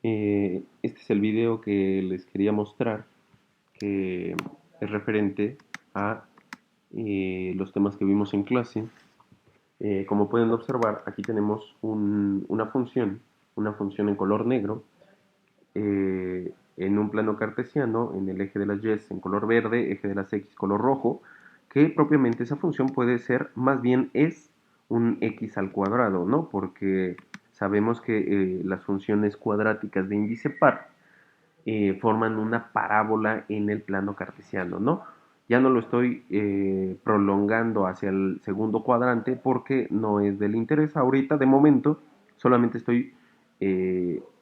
Este es el video que les quería mostrar, que es referente a los temas que vimos en clase. Como pueden observar, aquí tenemos una función en color negro, en un plano cartesiano, en el eje de las y en color verde, eje de las x color rojo, que propiamente esa función puede ser, más bien es un x al cuadrado, ¿no? Porque sabemos que las funciones cuadráticas de índice par forman una parábola en el plano cartesiano, ¿no? Ya no lo estoy prolongando hacia el segundo cuadrante porque no es del interés ahorita, de momento, solamente estoy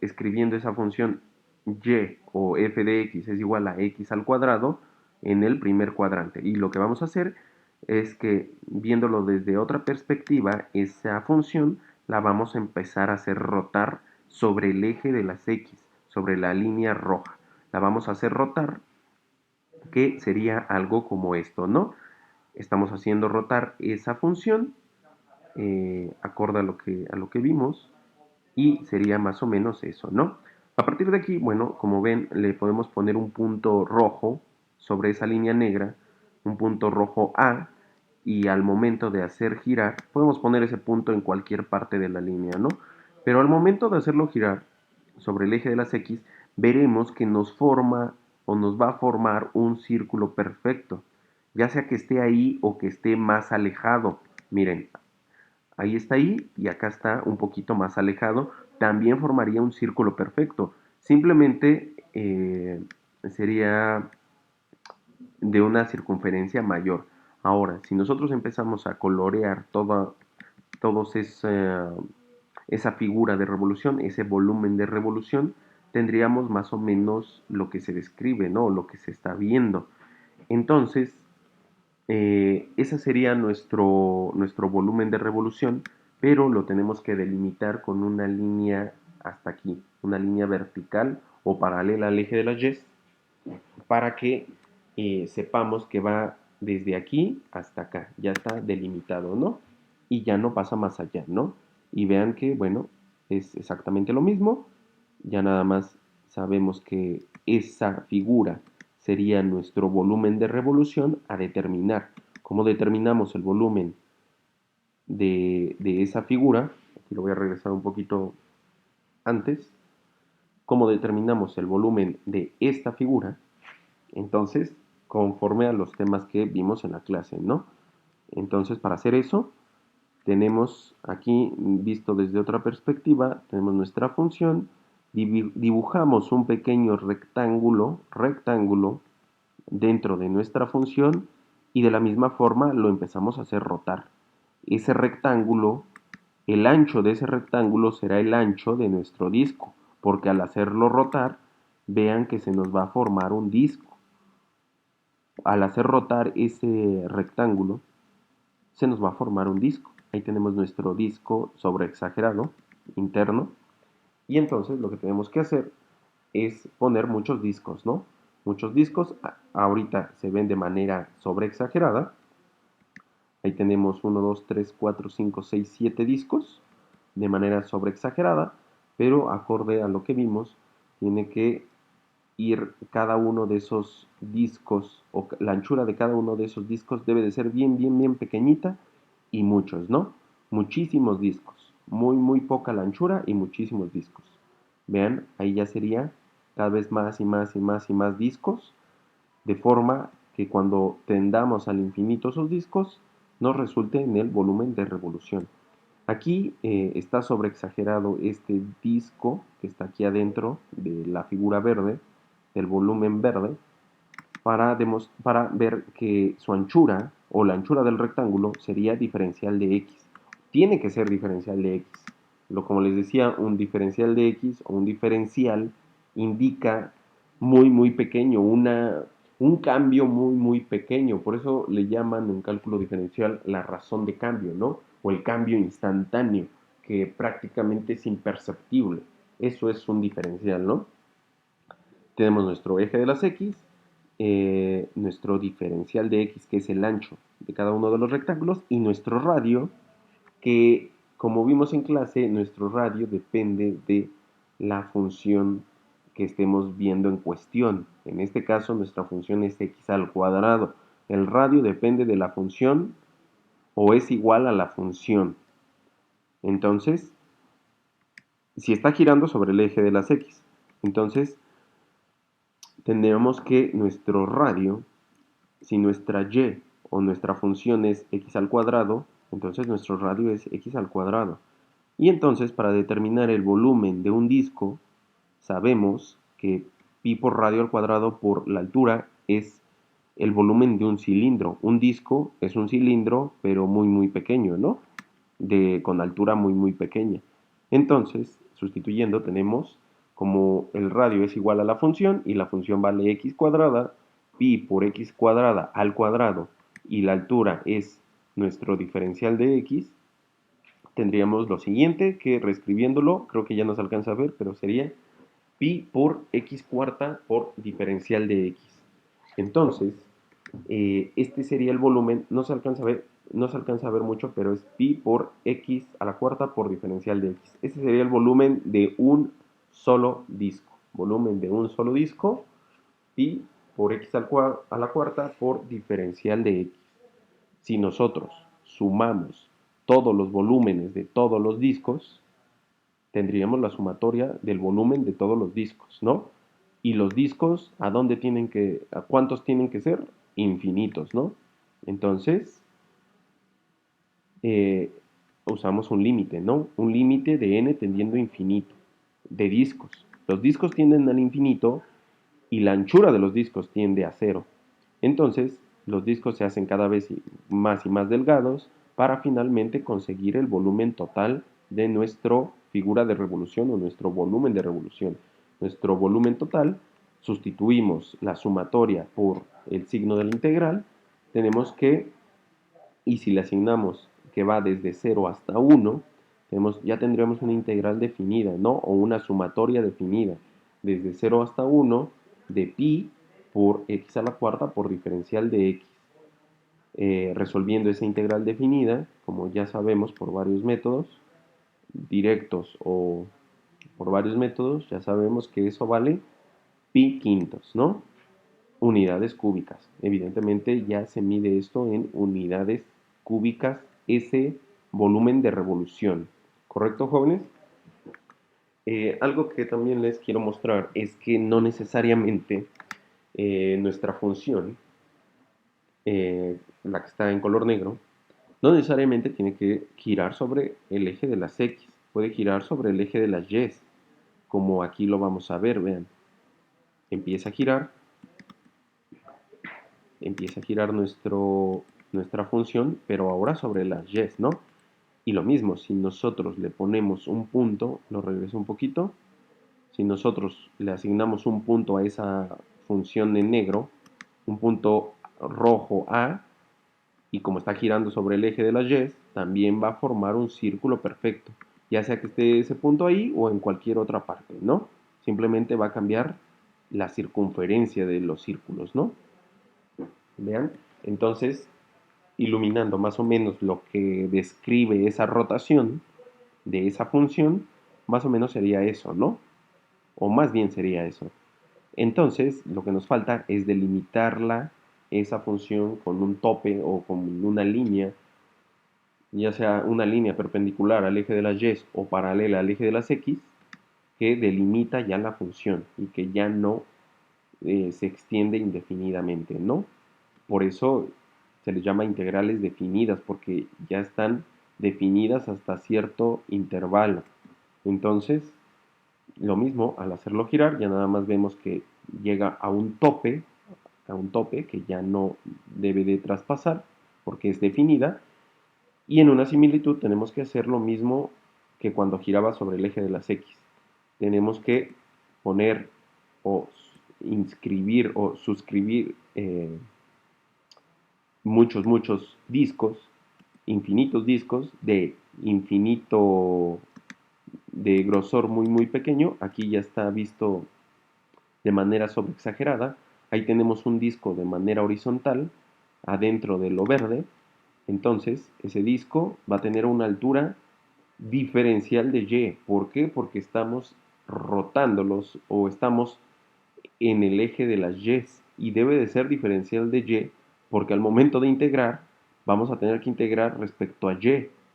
escribiendo esa función y o f de x es igual a x al cuadrado en el primer cuadrante. Y lo que vamos a hacer es que, viéndolo desde otra perspectiva, esa función la vamos a empezar a hacer rotar sobre el eje de las x, sobre la línea roja. La vamos a hacer rotar, que sería algo como esto, ¿no? Estamos haciendo rotar esa función, acorde a lo que vimos, y sería más o menos eso, ¿no? A partir de aquí, bueno, como ven, le podemos poner un punto rojo sobre esa línea negra, un punto rojo A, y al momento de hacer girar, podemos poner ese punto en cualquier parte de la línea, ¿no? Pero al momento de hacerlo girar sobre el eje de las X, veremos que nos forma o nos va a formar un círculo perfecto, ya sea que esté ahí o que esté más alejado. Miren, ahí está ahí y acá está un poquito más alejado, también formaría un círculo perfecto. Simplemente sería de una circunferencia mayor. Ahora, si nosotros empezamos a colorear todos esa figura de revolución, ese volumen de revolución, tendríamos más o menos lo que se describe, ¿no? Lo que se está viendo. Entonces, ese sería nuestro volumen de revolución, pero lo tenemos que delimitar con una línea hasta aquí, una línea vertical o paralela al eje de las Y, para que sepamos que va desde aquí hasta acá, ya está delimitado, ¿no? Y ya no pasa más allá, ¿no? Y vean que, bueno, es exactamente lo mismo, ya nada más sabemos que esa figura sería nuestro volumen de revolución a determinar. ¿Cómo determinamos el volumen de esa figura? Aquí lo voy a regresar un poquito antes. ¿Cómo determinamos el volumen de esta figura? Entonces, conforme a los temas que vimos en la clase, ¿no? Entonces, para hacer eso, tenemos aquí, visto desde otra perspectiva, tenemos nuestra función, dibujamos un pequeño rectángulo dentro de nuestra función y de la misma forma lo empezamos a hacer rotar. Ese rectángulo, el ancho de ese rectángulo será el ancho de nuestro disco, porque al hacerlo rotar, vean que se nos va a formar un disco. Al hacer rotar ese rectángulo, se nos va a formar un disco. Ahí tenemos nuestro disco sobreexagerado interno. Y entonces lo que tenemos que hacer es poner muchos discos, ¿no? Muchos discos ahorita se ven de manera sobreexagerada. Ahí tenemos 1, 2, 3, 4, 5, 6, 7 discos de manera sobreexagerada, pero acorde a lo que vimos, tiene que ir cada uno de esos discos, o la anchura de cada uno de esos discos debe de ser bien pequeñita y muchos, ¿no? Muchísimos discos, muy poca la anchura y muchísimos discos. Vean, ahí ya sería cada vez más y más discos, de forma que cuando tendamos al infinito esos discos, nos resulte en el volumen de revolución. Aquí está sobreexagerado este disco que está aquí adentro de la figura verde, del volumen verde, para ver que su anchura o la anchura del rectángulo sería diferencial de x. Tiene que ser diferencial de x. Como les decía, un diferencial de x o un diferencial indica muy pequeño, un cambio muy pequeño. Por eso le llaman en cálculo diferencial la razón de cambio, ¿no? O el cambio instantáneo, que prácticamente es imperceptible. Eso es un diferencial, ¿no? Tenemos nuestro eje de las X, nuestro diferencial de X, que es el ancho de cada uno de los rectángulos, y nuestro radio, que como vimos en clase, nuestro radio depende de la función que estemos viendo en cuestión. En este caso, nuestra función es x al cuadrado. El radio depende de la función o es igual a la función. Entonces, si está girando sobre el eje de las x, entonces tendríamos que nuestro radio, si nuestra y o nuestra función es x al cuadrado, entonces nuestro radio es x al cuadrado. Y entonces, para determinar el volumen de un disco, sabemos que pi por radio al cuadrado por la altura es el volumen de un cilindro. Un disco es un cilindro, pero muy pequeño, ¿no? Con altura muy pequeña. Entonces, sustituyendo, tenemos como el radio es igual a la función y la función vale x cuadrada, pi por x cuadrada al cuadrado y la altura es nuestro diferencial de x, tendríamos lo siguiente, que reescribiéndolo, creo que ya nos alcanza a ver, pero sería pi por x cuarta por diferencial de x. Entonces, este sería el volumen, no se alcanza a ver mucho, pero es pi por x a la cuarta por diferencial de x. Este sería el volumen de un solo disco. Volumen de un solo disco, pi por x a la cuarta por diferencial de x. Si nosotros sumamos todos los volúmenes de todos los discos, tendríamos la sumatoria del volumen de todos los discos, ¿no? Y los discos, ¿a cuántos tienen que ser? Infinitos, ¿no? Entonces, eh, usamos un límite, ¿no? Un límite de n tendiendo a infinito, de discos. Los discos tienden al infinito y la anchura de los discos tiende a cero. Entonces, los discos se hacen cada vez más y más delgados para finalmente conseguir el volumen total de nuestra figura de revolución o nuestro volumen de revolución. Nuestro volumen total, sustituimos la sumatoria por el signo de la integral, tenemos que, y si le asignamos que va desde 0 hasta 1, ya tendríamos una integral definida, ¿no? O una sumatoria definida. Desde 0 hasta 1 de pi por x a la cuarta por diferencial de x. Resolviendo esa integral definida, como ya sabemos por varios métodos, directos o por varios métodos, ya sabemos que eso vale pi quintos, ¿no? Unidades cúbicas. Evidentemente ya se mide esto en unidades cúbicas, ese volumen de revolución. ¿Correcto, jóvenes? Algo que también les quiero mostrar es que no necesariamente nuestra función, la que está en color negro, no necesariamente tiene que girar sobre el eje de las X, puede girar sobre el eje de las Y, como aquí lo vamos a ver, vean. Empieza a girar nuestra función, pero ahora sobre las y, ¿no? Y lo mismo, si nosotros le ponemos un punto, lo regreso un poquito, si nosotros le asignamos un punto a esa función en negro, un punto rojo A, y como está girando sobre el eje de las y, también va a formar un círculo perfecto, ya sea que esté ese punto ahí o en cualquier otra parte, ¿no? Simplemente va a cambiar la circunferencia de los círculos, ¿no? Vean, entonces, iluminando más o menos lo que describe esa rotación de esa función, más o menos sería eso, ¿no? O más bien sería eso. Entonces, lo que nos falta es delimitarla, esa función, con un tope o con una línea, ya sea una línea perpendicular al eje de las y o paralela al eje de las x, que delimita ya la función y que ya no se extiende indefinidamente, ¿no? Por eso se les llama integrales definidas, porque ya están definidas hasta cierto intervalo. Entonces, lo mismo, al hacerlo girar, ya nada más vemos que llega a un tope que ya no debe de traspasar, porque es definida. Y en una similitud tenemos que hacer lo mismo que cuando giraba sobre el eje de las X. Tenemos que poner o inscribir o suscribir muchos discos, infinitos discos de infinito, de grosor muy pequeño. Aquí ya está visto de manera sobreexagerada. Ahí tenemos un disco de manera horizontal adentro de lo verde. Entonces, ese disco va a tener una altura diferencial de y. ¿Por qué? Porque estamos rotándolos o estamos en el eje de las y y debe de ser diferencial de y porque al momento de integrar vamos a tener que integrar respecto a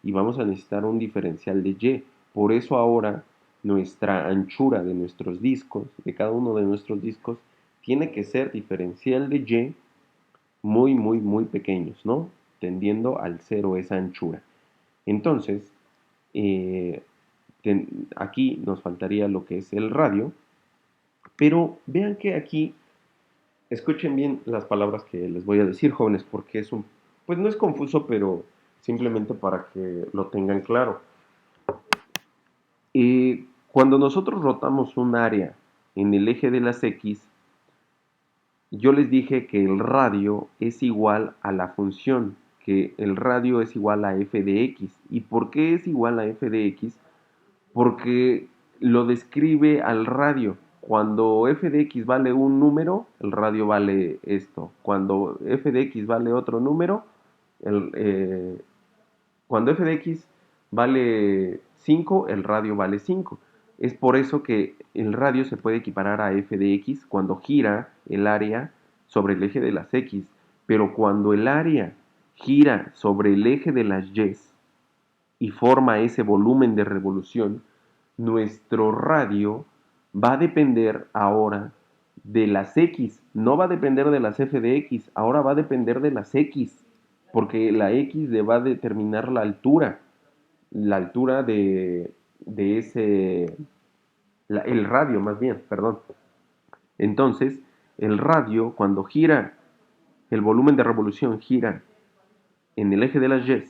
y vamos a necesitar un diferencial de y. Por eso ahora nuestra anchura de nuestros discos, de cada uno de nuestros discos, tiene que ser diferencial de y muy, muy, muy pequeños, ¿no? Tendiendo al cero esa anchura. Entonces, eh, aquí nos faltaría lo que es el radio, pero vean que aquí, escuchen bien las palabras que les voy a decir, jóvenes, porque es un, pues no es confuso, pero simplemente para que lo tengan claro. Cuando nosotros rotamos un área en el eje de las X, yo les dije que el radio es igual a la función, que el radio es igual a f de x. ¿Y por qué es igual a f de x? Porque lo describe al radio. Cuando f de x vale un número, el radio vale esto. Cuando f de x vale otro número, el, cuando f de x vale 5, el radio vale 5. Es por eso que el radio se puede equiparar a f de x cuando gira el área sobre el eje de las x. Pero cuando el área gira sobre el eje de las y forma ese volumen de revolución, nuestro radio va a depender ahora de las x, no va a depender de las f de x, ahora va a depender de las x, porque la x le va a determinar la altura de ese, el radio más bien, perdón. Entonces, el radio cuando gira, el volumen de revolución gira en el eje de las y,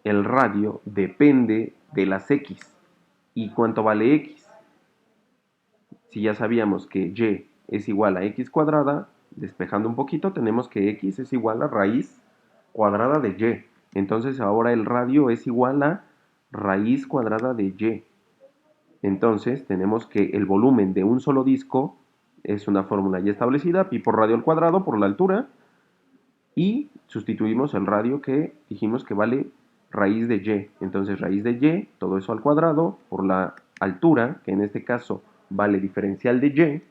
el radio depende de las x. ¿Y cuánto vale x? Si ya sabíamos que y es igual a x cuadrada, despejando un poquito, tenemos que x es igual a raíz cuadrada de y. Entonces ahora el radio es igual a raíz cuadrada de y. Entonces tenemos que el volumen de un solo disco es una fórmula ya establecida, pi por radio al cuadrado por la altura, y sustituimos el radio que dijimos que vale raíz de y. Entonces raíz de y, todo eso al cuadrado por la altura, que en este caso vale diferencial de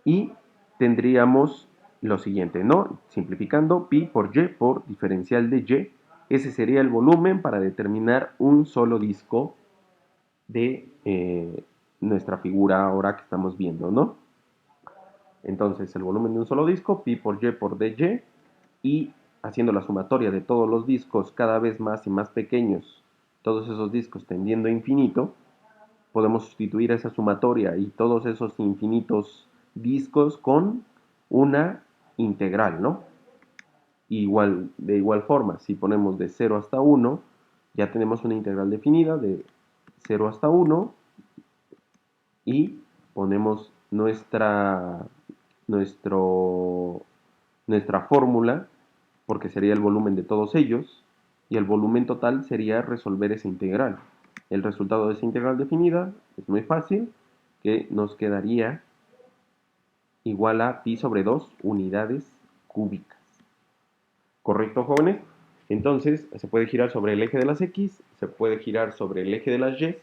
y tendríamos lo siguiente, ¿no? Simplificando, pi por y por diferencial de y. Ese sería el volumen para determinar un solo disco de nuestra figura ahora que estamos viendo, ¿no? Entonces el volumen de un solo disco, pi por dy, y haciendo la sumatoria de todos los discos cada vez más y más pequeños, todos esos discos tendiendo a infinito, podemos sustituir esa sumatoria y todos esos infinitos discos con una integral, ¿no? Igual, de igual forma, si ponemos de 0 hasta 1, ya tenemos una integral definida de 0 hasta 1 y ponemos nuestro, nuestra fórmula, porque sería el volumen de todos ellos, y el volumen total sería resolver esa integral. El resultado de esa integral definida es muy fácil, que nos quedaría igual a pi sobre 2 unidades cúbicas. ¿Correcto, jóvenes? Entonces, se puede girar sobre el eje de las x, se puede girar sobre el eje de las y,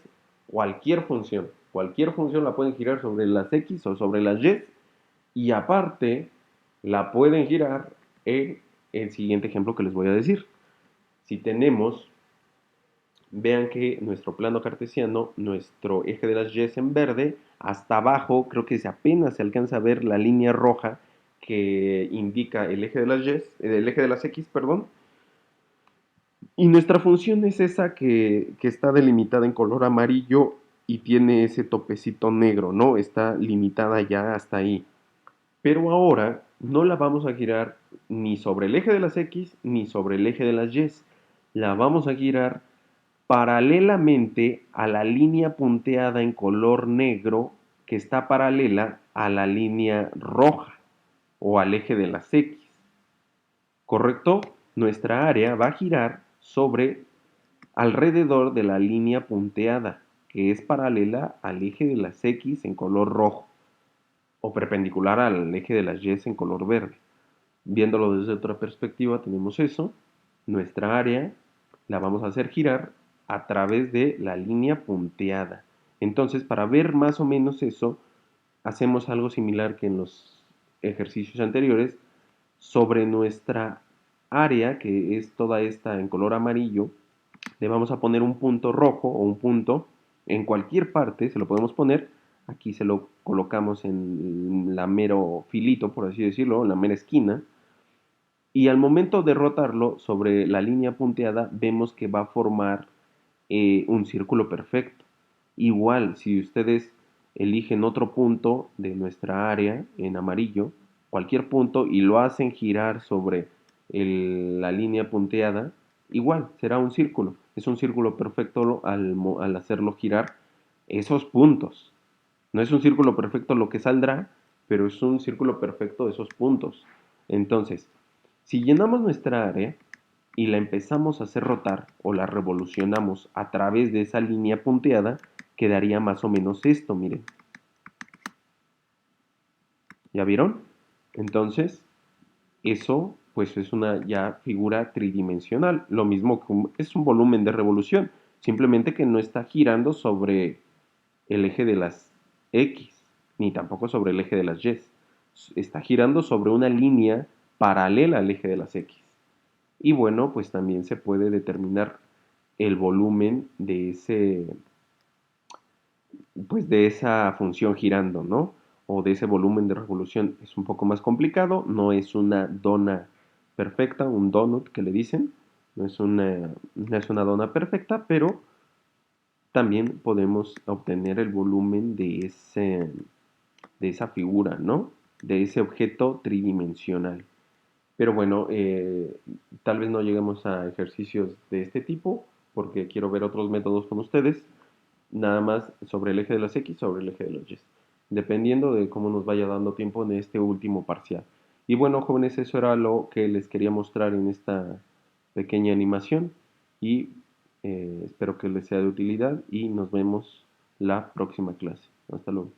cualquier función la pueden girar sobre las x o sobre las y aparte la pueden girar en el siguiente ejemplo que les voy a decir. Si tenemos, vean que nuestro plano cartesiano, nuestro eje de las y en verde, hasta abajo creo que apenas se alcanza a ver la línea roja que indica el eje de las y, el eje de las x, perdón. Y nuestra función es esa que está delimitada en color amarillo y tiene ese topecito negro, ¿no? Está limitada ya hasta ahí. Pero ahora no la vamos a girar ni sobre el eje de las X ni sobre el eje de las Y. La vamos a girar paralelamente a la línea punteada en color negro que está paralela a la línea roja o al eje de las X. ¿Correcto? Nuestra área va a girar sobre alrededor de la línea punteada que es paralela al eje de las X en color rojo o perpendicular al eje de las Y en color verde. Viéndolo desde otra perspectiva tenemos eso. Nuestra área la vamos a hacer girar a través de la línea punteada. Entonces, para ver más o menos eso, hacemos algo similar que en los ejercicios anteriores. Sobre nuestra área, que es toda esta en color amarillo, le vamos a poner un punto rojo o un punto en cualquier parte, se lo podemos poner. Aquí se lo colocamos en la mero filito, por así decirlo, en la mera esquina. Y al momento de rotarlo sobre la línea punteada, vemos que va a formar un círculo perfecto. Igual, si ustedes eligen otro punto de nuestra área en amarillo, cualquier punto, y lo hacen girar sobre la línea punteada, igual será un círculo. Es un círculo perfecto al hacerlo girar esos puntos. No es un círculo perfecto lo que saldrá, pero es un círculo perfecto esos puntos. Entonces, si llenamos nuestra área y la empezamos a hacer rotar o la revolucionamos a través de esa línea punteada, quedaría más o menos esto, miren. ¿Ya vieron? Entonces, eso pues es una ya figura tridimensional. Lo mismo que es un volumen de revolución, simplemente que no está girando sobre el eje de las X, ni tampoco sobre el eje de las Y. Está girando sobre una línea paralela al eje de las X. Y bueno, pues también se puede determinar el volumen de pues de esa función girando, ¿no? O de ese volumen de revolución. Es un poco más complicado, no es una dona perfecta, un donut que le dicen, no es una dona perfecta, pero también podemos obtener el volumen de esa figura, ¿no? De ese objeto tridimensional. Pero bueno, tal vez no lleguemos a ejercicios de este tipo, porque quiero ver otros métodos con ustedes, nada más sobre el eje de las X, sobre el eje de los Y, dependiendo de cómo nos vaya dando tiempo en este último parcial. Y bueno, jóvenes, eso era lo que les quería mostrar en esta pequeña animación y espero que les sea de utilidad y nos vemos la próxima clase. Hasta luego.